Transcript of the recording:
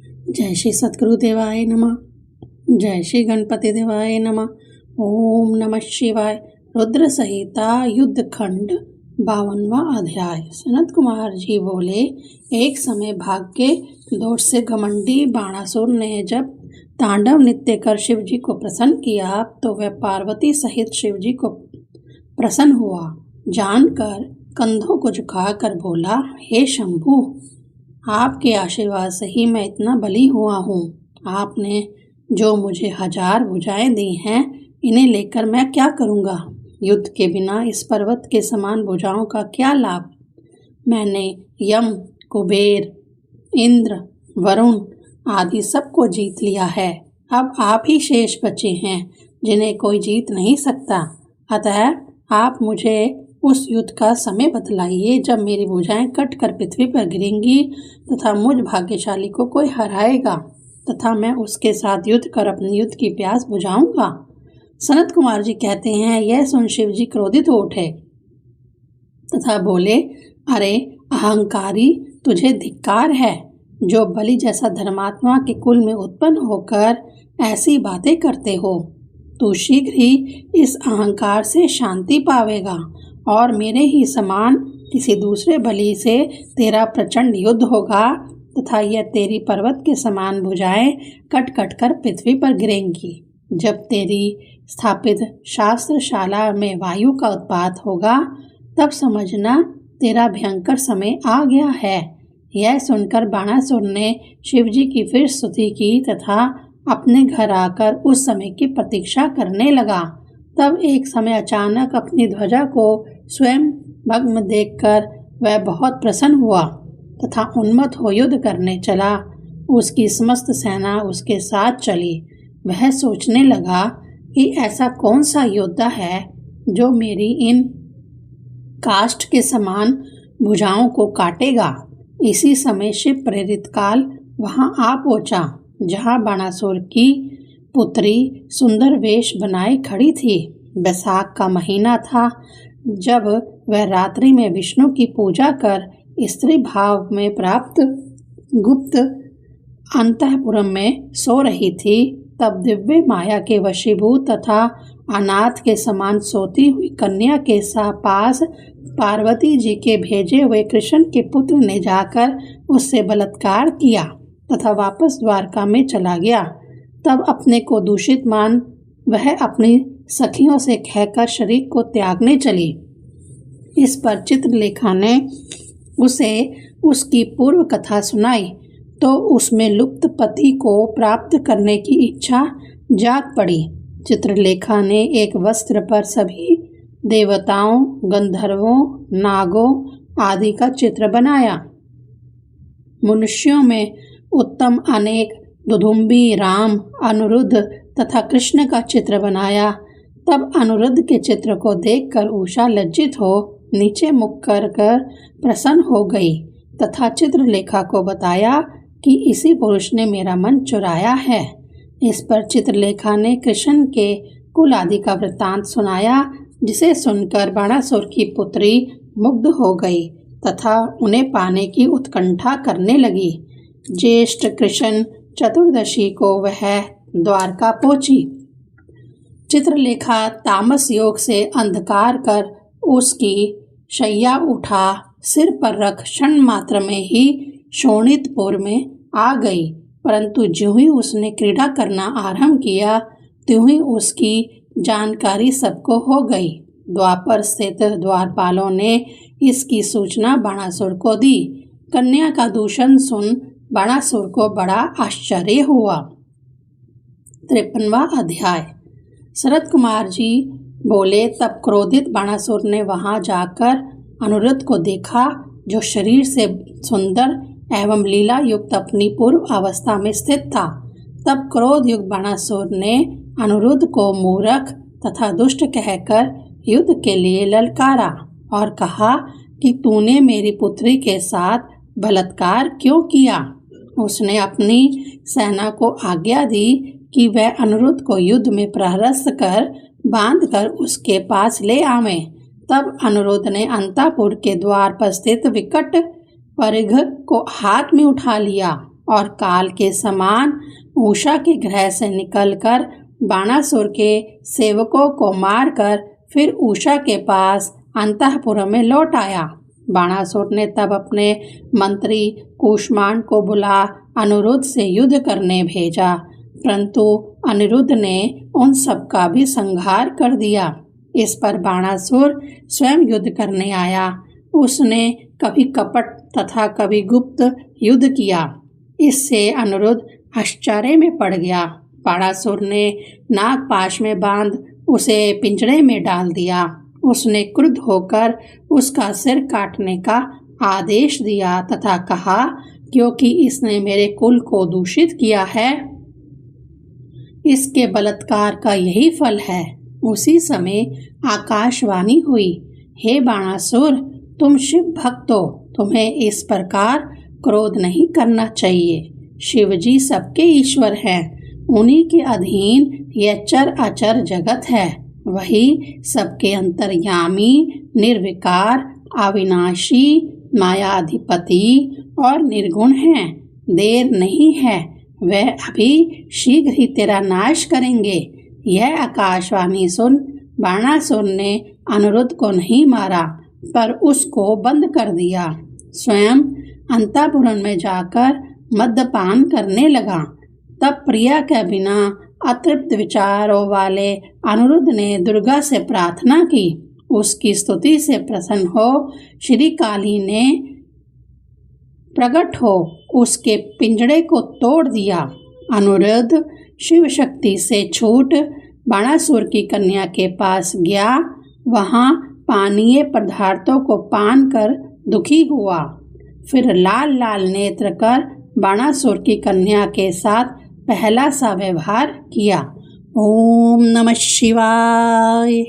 जय श्री सद्गुरुदेवाय नमः। जय श्री गणपति देवाय नमः। ओम नमः शिवाय। रुद्र संहिता युद्ध खंड 52वां अध्याय। सनत कुमार जी बोले, एक समय भाग्य दोष से घमंडी बाणासुर ने जब तांडव नृत्य कर शिव जी को प्रसन्न किया तो वह पार्वती सहित शिव जी को प्रसन्न हुआ। जानकर कंधों को झुकाकर बोला, हे शंभु, आपके आशीर्वाद से ही मैं इतना बली हुआ हूँ। आपने जो मुझे 1000 भुजाएं दी हैं, इन्हें लेकर मैं क्या करूँगा? युद्ध के बिना इस पर्वत के समान भुजाओं का क्या लाभ? मैंने यम, कुबेर, इंद्र, वरुण आदि सबको जीत लिया है। अब आप ही शेष बचे हैं जिन्हें कोई जीत नहीं सकता। अतः आप मुझे उस युद्ध का समय बतलाइए जब मेरी भुजाएं कट कर पृथ्वी पर गिरेंगी तथा मुझ भाग्यशाली को कोई हराएगा तथा मैं उसके साथ युद्ध कर अपनी युद्ध की प्यास बुझाऊंगा। सनत कुमार जी कहते हैं, यह सुन शिव जी क्रोधित हो उठे तथा बोले, अरे अहंकारी, तुझे धिक्कार है जो बलि जैसा धर्मात्मा के कुल में उत्पन्न होकर ऐसी बातें करते हो। तू शीघ्र ही इस अहंकार से शांति पावेगा और मेरे ही समान किसी दूसरे बलि से तेरा प्रचंड युद्ध होगा तथा यह तेरी पर्वत के समान भुजाएं कट कट कर पृथ्वी पर गिरेंगी। जब तेरी स्थापित शास्त्रशाला में वायु का उत्पात होगा तब समझना तेरा भयंकर समय आ गया है। यह सुनकर बाणासुर ने शिव जी की फिर स्तुति की तथा अपने घर आकर उस समय की प्रतीक्षा करने लगा। तब एक समय अचानक अपनी ध्वजा को स्वयं भग्न देखकर वह बहुत प्रसन्न हुआ तथा उन्मत्त हो युद्ध करने चला। उसकी समस्त सेना उसके साथ चली। वह सोचने लगा कि ऐसा कौन सा योद्धा है जो मेरी इन काष्ठ के समान भुजाओं को काटेगा। इसी समय शिव प्रेरित काल वहां आ पहुंचा जहां बाणासुर की पुत्री सुंदर वेश बनाए खड़ी थी। बैसाख का महीना था जब वह रात्रि में विष्णु की पूजा कर स्त्री भाव में प्राप्त गुप्त अंतःपुरम में सो रही थी। तब दिव्य माया के वशीभूत तथा अनाथ के समान सोती हुई कन्या के पास पार्वती जी के भेजे हुए कृष्ण के पुत्र ने जाकर उससे बलात्कार किया तथा वापस द्वारका में चला गया। तब अपने को दूषित मान वह अपनी सखियों से कहकर शरीर को त्यागने चली। इस पर चित्रलेखा ने उसे उसकी पूर्व कथा सुनाई तो उसमें लुप्त पति को प्राप्त करने की इच्छा जाग पड़ी। चित्रलेखा ने एक वस्त्र पर सभी देवताओं, गंधर्वों, नागों आदि का चित्र बनाया। मनुष्यों में उत्तम अनेक दुदुम्बी, राम, अनिरुद्ध तथा कृष्ण का चित्र बनाया। तब अनिरुद्ध के चित्र को देखकर उषा लज्जित हो नीचे मुख कर प्रसन्न हो गई तथा चित्रलेखा को बताया कि इसी पुरुष ने मेरा मन चुराया है। इस पर चित्रलेखा ने कृष्ण के कुल आदि का वृत्तांत सुनाया, जिसे सुनकर बाणासुर की पुत्री मुग्ध हो गई तथा उन्हें पाने की उत्कंठा करने लगी। ज्येष्ठ कृष्ण चतुर्दशी को वह द्वारका पहुंची। चित्रलेखा तामस योग से अंधकार कर उसकी शैया उठा सिर पर रख क्षण मात्र में ही शोणितपुर में आ गई। परंतु ज्यों ही उसने क्रीड़ा करना आरंभ किया त्यों ही उसकी जानकारी सबको हो गई। द्वापर स्थित द्वारपालों ने इसकी सूचना बाणासुर को दी। कन्या का दूषण सुन बाणासुर को बड़ा आश्चर्य हुआ। 53वां अध्याय। शरद कुमार जी बोले, तब क्रोधित बाणासुर ने वहां जाकर अनिरुद्ध को देखा जो शरीर से सुंदर एवं लीला युक्त अपनी पूर्व अवस्था में स्थित था। तब क्रोध युक्त बाणासुर ने अनिरुद्ध को मूर्ख तथा दुष्ट कहकर युद्ध के लिए ललकारा और कहा कि तूने मेरी पुत्री के साथ बलात्कार क्यों किया। उसने अपनी सेना को आज्ञा दी कि वह अनिरुद्ध को युद्ध में प्रहरस्त कर बांधकर उसके पास ले आवें। तब अनिरुद्ध ने अंतापुर के द्वार पर स्थित विकट परिघ को हाथ में उठा लिया और काल के समान उषा के ग्रह से निकलकर बाणासुर के सेवकों को मारकर फिर उषा के पास अंतःपुर में लौट आया। बाणासुर ने तब अपने मंत्री कूष्मांड को बुला अनिरुद्ध से युद्ध करने भेजा, परंतु अनिरुद्ध ने उन सब का भी संहार कर दिया। इस पर बाणासुर स्वयं युद्ध करने आया। उसने कभी कपट तथा कभी गुप्त युद्ध किया। इससे अनिरुद्ध आश्चर्य में पड़ गया। बाणासुर ने नागपाश में बांध उसे पिंजड़े में डाल दिया। उसने क्रुद्ध होकर उसका सिर काटने का आदेश दिया तथा कहा, क्योंकि इसने मेरे कुल को दूषित किया है, इसके बलात्कार का यही फल है। उसी समय आकाशवाणी हुई, हे बाणासुर, तुम शिव भक्त हो, तुम्हें इस प्रकार क्रोध नहीं करना चाहिए। शिवजी सबके ईश्वर हैं, उन्हीं के अधीन यह चर अचर जगत है। वही सबके अंतर्यामी, निर्विकार, अविनाशी, मायाधिपति और निर्गुण हैं। देर नहीं है, वह अभी शीघ्र ही तेरा नाश करेंगे। यह आकाशवाणी सुन बाणासुर ने अनिरुद्ध को नहीं मारा, पर उसको बंद कर दिया। स्वयं अंतःपुर में जाकर मद्यपान करने लगा। तब प्रिया के बिना अतृप्त विचारों वाले अनिरुद्ध ने दुर्गा से प्रार्थना की। उसकी स्तुति से प्रसन्न हो श्री काली ने प्रकट हो उसके पिंजड़े को तोड़ दिया। अनिरुद्ध शिव शक्ति से छूट बाणासुर की कन्या के पास गया। वहां पानीय पदार्थों को पान कर दुखी हुआ। फिर लाल लाल नेत्र कर बाणासुर की कन्या के साथ पहला सा व्यवहार किया। ओम नमः शिवाय।